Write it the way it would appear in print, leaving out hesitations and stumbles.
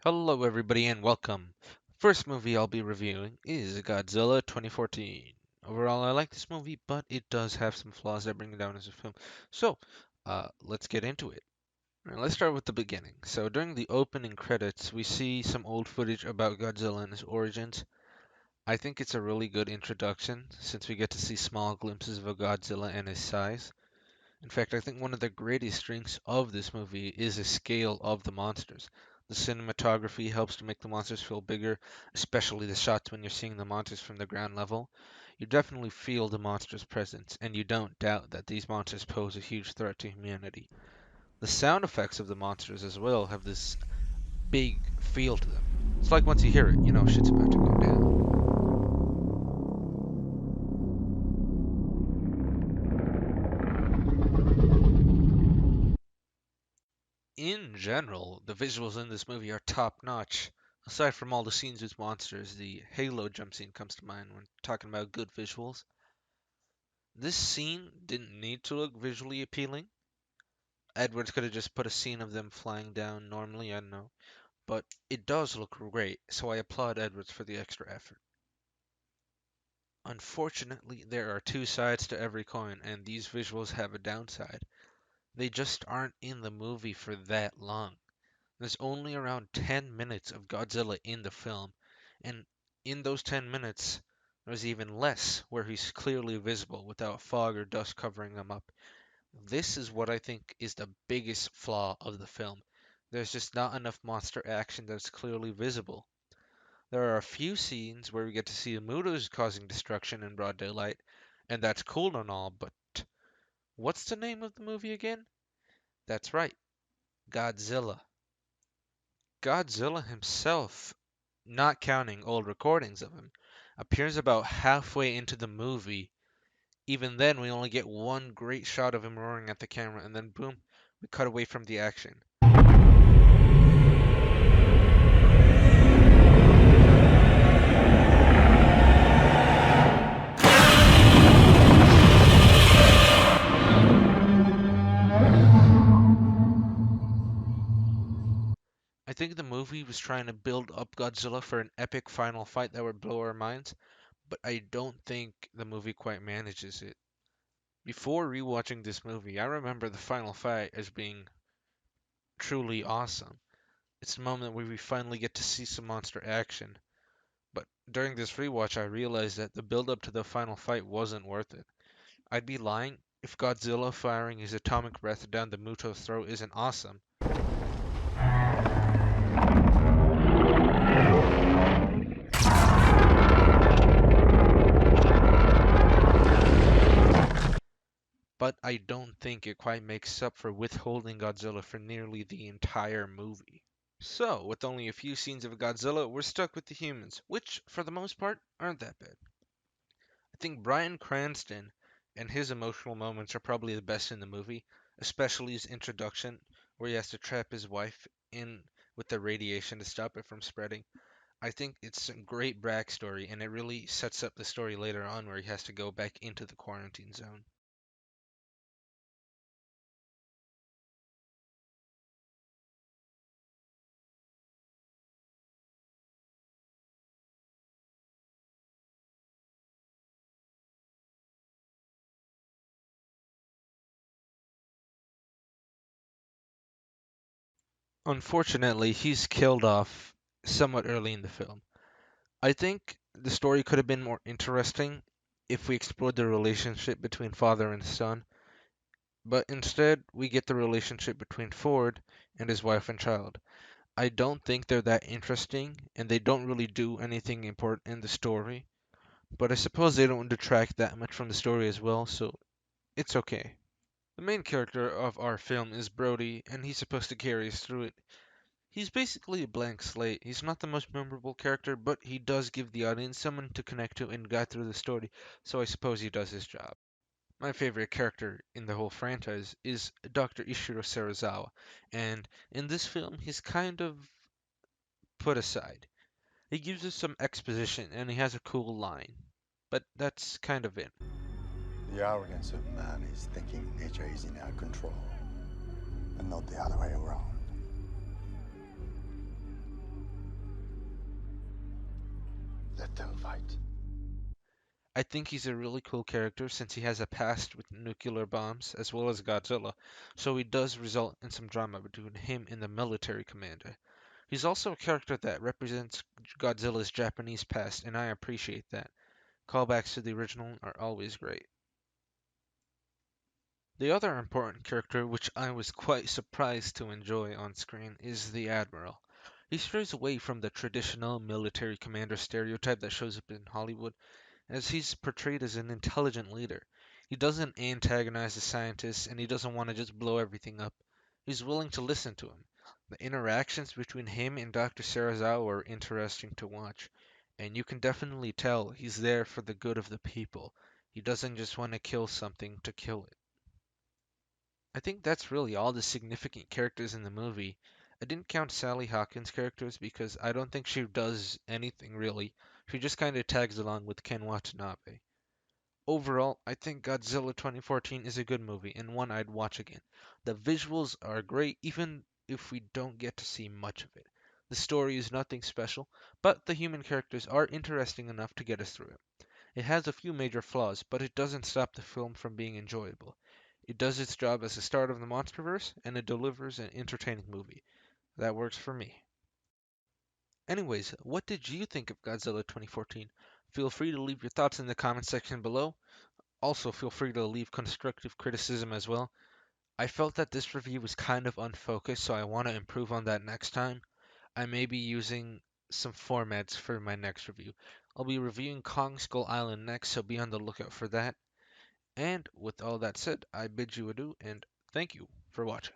Hello, everybody, and welcome. First movie I'll be reviewing is Godzilla 2014. Overall, I like this movie, but it does have some flaws that bring it down as a film. Let's get into it. Let's start with the beginning. So, during the opening credits, we see some old footage about Godzilla and his origins. I think it's a really good introduction, since we get to see small glimpses of a Godzilla and his size. In fact, I think one of the greatest strengths of this movie is the scale of the monsters. The cinematography helps to make the monsters feel bigger, especially the shots when you're seeing the monsters from the ground level. You definitely feel the monster's presence, and you don't doubt that these monsters pose a huge threat to humanity. The sound effects of the monsters as well have this big feel to them. It's like once you hear it, you know shit's about to go down. In general, the visuals in this movie are top notch. Aside from all the scenes with monsters, the Halo jump scene comes to mind when talking about good visuals. This scene didn't need to look visually appealing. Edwards could have just put a scene of them flying down normally, I don't know. But it does look great, so I applaud Edwards for the extra effort. Unfortunately, there are two sides to every coin, and these visuals have a downside. They just aren't in the movie for that long. There's only around 10 minutes of Godzilla in the film, and in those 10 minutes, there's even less where he's clearly visible without fog or dust covering him up. This is what I think is the biggest flaw of the film. There's just not enough monster action that's clearly visible. There are a few scenes where we get to see Mutos causing destruction in broad daylight, and that's cool and all, but what's the name of the movie again? That's right, Godzilla. Godzilla himself, not counting old recordings of him, appears about halfway into the movie. Even then, we only get one great shot of him roaring at the camera, and then boom, we cut away from the action. I think the movie was trying to build up Godzilla for an epic final fight that would blow our minds, but I don't think the movie quite manages it. Before rewatching this movie, I remember the final fight as being truly awesome. It's the moment where we finally get to see some monster action. But during this rewatch, I realized that the build up to the final fight wasn't worth it. I'd be lying if Godzilla firing his atomic breath down the Muto's throat isn't awesome. But I don't think it quite makes up for withholding Godzilla for nearly the entire movie. So, with only a few scenes of Godzilla, we're stuck with the humans, which, for the most part, aren't that bad. I think Bryan Cranston and his emotional moments are probably the best in the movie, especially his introduction, where he has to trap his wife in with the radiation to stop it from spreading. I think it's a great backstory, and it really sets up the story later on where he has to go back into the quarantine zone. Unfortunately, he's killed off somewhat early in the film. I think the story could have been more interesting if we explored the relationship between father and son, but instead we get the relationship between Ford and his wife and child. I don't think they're that interesting, and they don't really do anything important in the story, but I suppose they don't detract that much from the story as well, so it's okay. The main character of our film is Brody, and he's supposed to carry us through it. He's basically a blank slate. He's not the most memorable character, but he does give the audience someone to connect to and guide through the story, so I suppose he does his job. My favorite character in the whole franchise is Dr. Ishiro Serizawa, and in this film, he's kind of put aside. He gives us some exposition and he has a cool line, but that's kind of it. The arrogance of man is thinking nature is in our control, and not the other way around. cartel fight. I think he's a really cool character since he has a past with nuclear bombs as well as Godzilla, so he does result in some drama between him and the military commander. He's also a character that represents Godzilla's Japanese past, and I appreciate that. Callbacks to the original are always great. The other important character, which I was quite surprised to enjoy on screen, is the Admiral. He strays away from the traditional military commander stereotype that shows up in Hollywood, as he's portrayed as an intelligent leader. He doesn't antagonize the scientists, and he doesn't want to just blow everything up. He's willing to listen to him. The interactions between him and Dr. Sarazawa are interesting to watch, and you can definitely tell he's there for the good of the people. He doesn't just want to kill something to kill it. I think that's really all the significant characters in the movie. I didn't count Sally Hawkins' characters because I don't think she does anything really. She just kind of tags along with Ken Watanabe. Overall, I think Godzilla 2014 is a good movie and one I'd watch again. The visuals are great even if we don't get to see much of it. The story is nothing special, but the human characters are interesting enough to get us through it. It has a few major flaws, but it doesn't stop the film from being enjoyable. It does its job as the start of the MonsterVerse, and it delivers an entertaining movie. That works for me. Anyways, what did you think of Godzilla 2014? Feel free to leave your thoughts in the comment section below. Also, feel free to leave constructive criticism as well. I felt that this review was kind of unfocused, so I want to improve on that next time. I may be using some formats for my next review. I'll be reviewing Kong Skull Island next, so be on the lookout for that. And with all that said, I bid you adieu and thank you for watching.